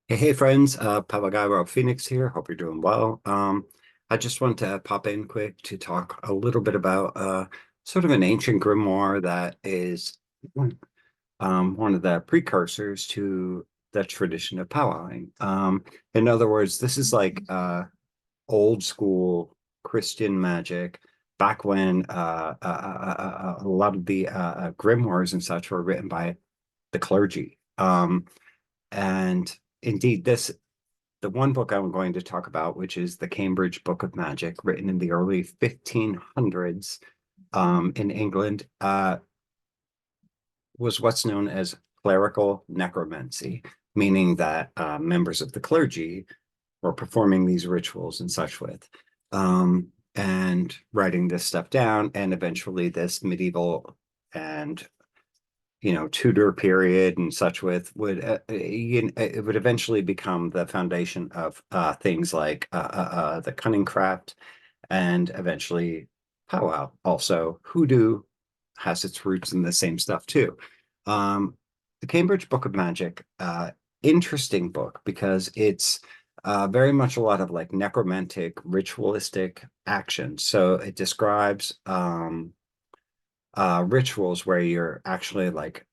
Hey, friends, Powwow of Phoenix here. Hope you're doing well. I just want to pop in quick to talk a little bit about sort of an ancient grimoire that is one of the precursors to the tradition of powwowing. In other words, this is like old school Christian magic back when a lot of the grimoires and such were written by the clergy. And indeed, the one book I'm going to talk about, which is the Cambridge Book of Magic, written in the early 1500s in England, was what's known as clerical necromancy, meaning that members of the clergy were performing these rituals and such with, and writing this stuff down. And eventually, this medieval and Tudor period and such with would it would eventually become the foundation of things like the cunning craft and eventually powwow. Also, hoodoo has its roots in the same stuff too. Um, the Cambridge Book of Magic, interesting book because it's very much a lot of like necromantic, ritualistic action. So it describes rituals where you're actually like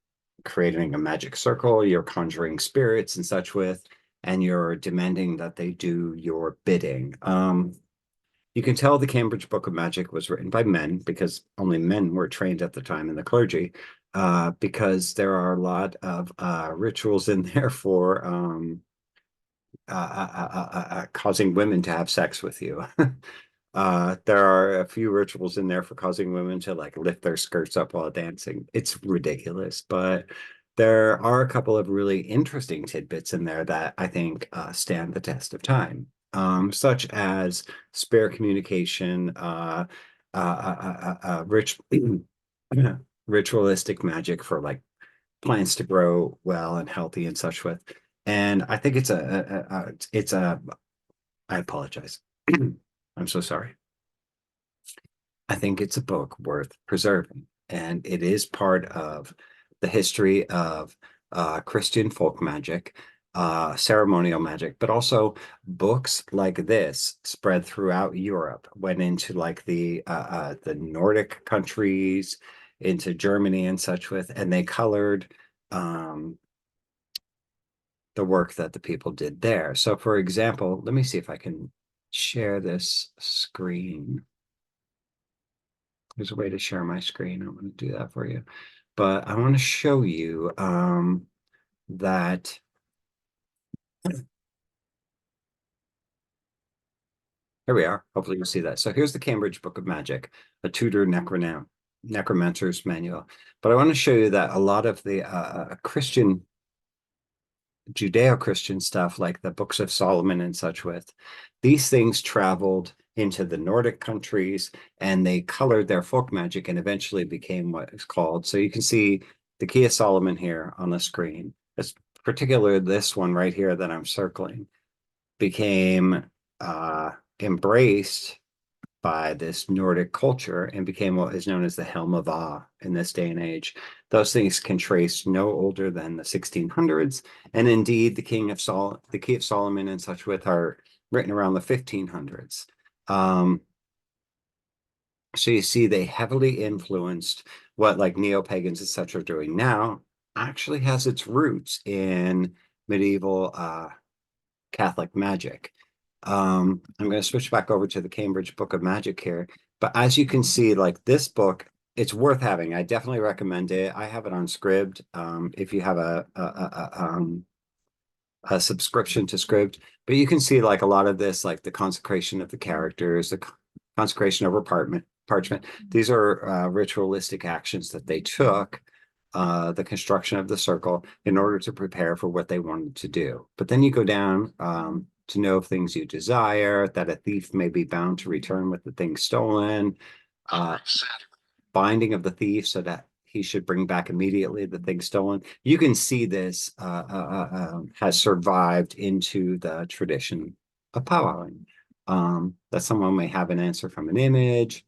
creating a magic circle, you're conjuring spirits and such with, and you're demanding that they do your bidding. You can tell the Cambridge Book of Magic was written by men because only men were trained at the time in the clergy, because there are a lot of rituals in there for causing women to have sex with you. There are a few rituals in there for causing women to like lift their skirts up while dancing. It's ridiculous, but there are a couple of really interesting tidbits in there that I think stand the test of time, such as spirit communication, rich ritualistic magic for like plants to grow well and healthy and such with. And I think I apologize. I'm so sorry. I think it's a book worth preserving, and it is part of the history of Christian folk magic, ceremonial magic, but also books like this spread throughout Europe, went into like the Nordic countries, into Germany and such with, and they colored um, the work that the people did there. So, for example, let me see if I can share this screen. There's a way to share my screen. I'm going to do that for you. But I want to show you that here we are. Hopefully you'll see that. So here's the Cambridge Book of Magic, a Tudor necromancer's manual. But I want to show you that a lot of the Christian Judeo-Christian stuff, like the books of Solomon and such with, these things traveled into the Nordic countries and they colored their folk magic and eventually became what is called. So you can see the Key of Solomon here on the screen. It's particularly this one right here that I'm circling became embraced by this Nordic culture and became what is known as the Helm of Ah in this day and age. Those things can trace no older than the 1600s, and indeed the Key of Solomon and such with are written around the 1500s. So you see, they heavily influenced what like neo-pagans etc. are doing now. Actually, has its roots in medieval Catholic magic. I'm going to switch back over to the Cambridge Book of Magic here. But as you can see, like this book, it's worth having. I definitely recommend it. I have it on Scribd. If you have a subscription to Scribd, but you can see like a lot of this, like the consecration of the characters, the consecration over parchment. These are ritualistic actions that they took, the construction of the circle in order to prepare for what they wanted to do. But then you go down to know of things you desire, that a thief may be bound to return with the thing stolen, uh, binding of the thief so that he should bring back immediately the thing stolen. You can see this has survived into the tradition of powwowing. That someone may have an answer from an image,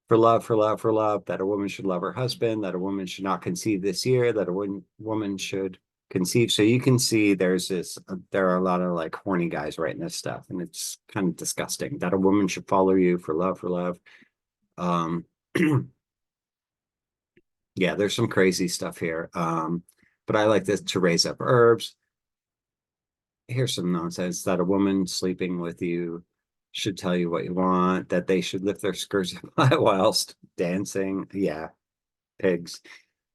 for love, for love, for love, that a woman should love her husband, that a woman should not conceive this year, that a woman should conceive. So you can see there's this, there are a lot of like horny guys writing this stuff, and it's kind of disgusting that a woman should follow you for love, for love. Um, yeah, there's some crazy stuff here. But I like this to raise up herbs. Here's some nonsense that a woman sleeping with you should tell you what you want, that they should lift their skirts whilst dancing. Yeah, pigs.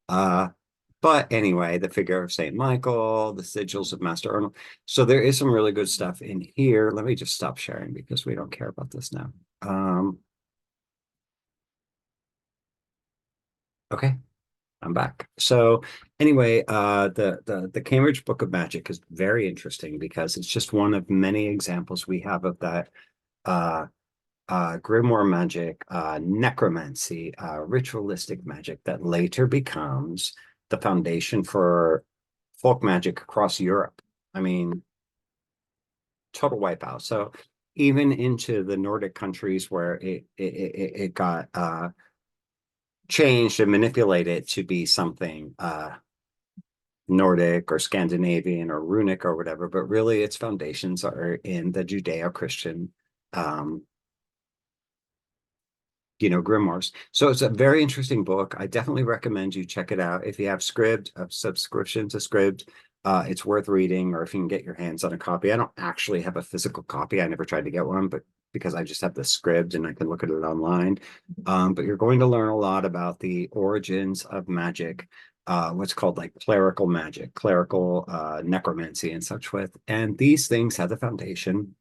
Uh, but anyway, the figure of Saint Michael, the sigils of Master Arnold. So there is some really good stuff in here. Let me just stop sharing because we don't care about this now. Okay, I'm back. So anyway, the Cambridge Book of Magic is very interesting because it's just one of many examples we have of that uh grimoire magic, necromancy, ritualistic magic that later becomes the foundation for folk magic across Europe. I mean, total wipeout. So even into the Nordic countries where it got changed and manipulated to be something Nordic or Scandinavian or runic or whatever, but really its foundations are in the Judeo-Christian grimoires. So it's a very interesting book. I definitely recommend you check it out. If you have Scribd, a subscription to Scribd, it's worth reading, or if you can get your hands on a copy. I don't actually have a physical copy. I never tried to get one, but because I just have the Scribd and I can look at it online. But you're going to learn a lot about the origins of magic, what's called like clerical magic, clerical necromancy and such with. And these things have the foundation,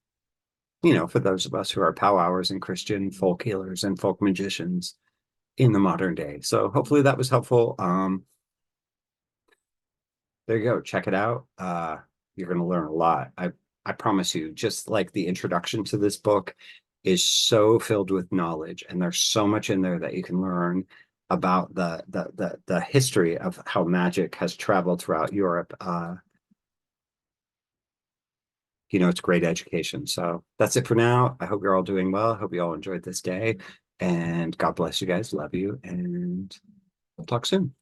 for those of us who are powwowers and Christian folk healers and folk magicians in the modern day. So hopefully that was helpful. There you go. Check it out. You're going to learn a lot. I promise you, just like the introduction to this book is so filled with knowledge, and there's so much in there that you can learn about the history of how magic has traveled throughout Europe. It's great education. So that's it for now. I hope you're all doing well. I hope you all enjoyed this day, and God bless you guys. Love you, and we'll talk soon.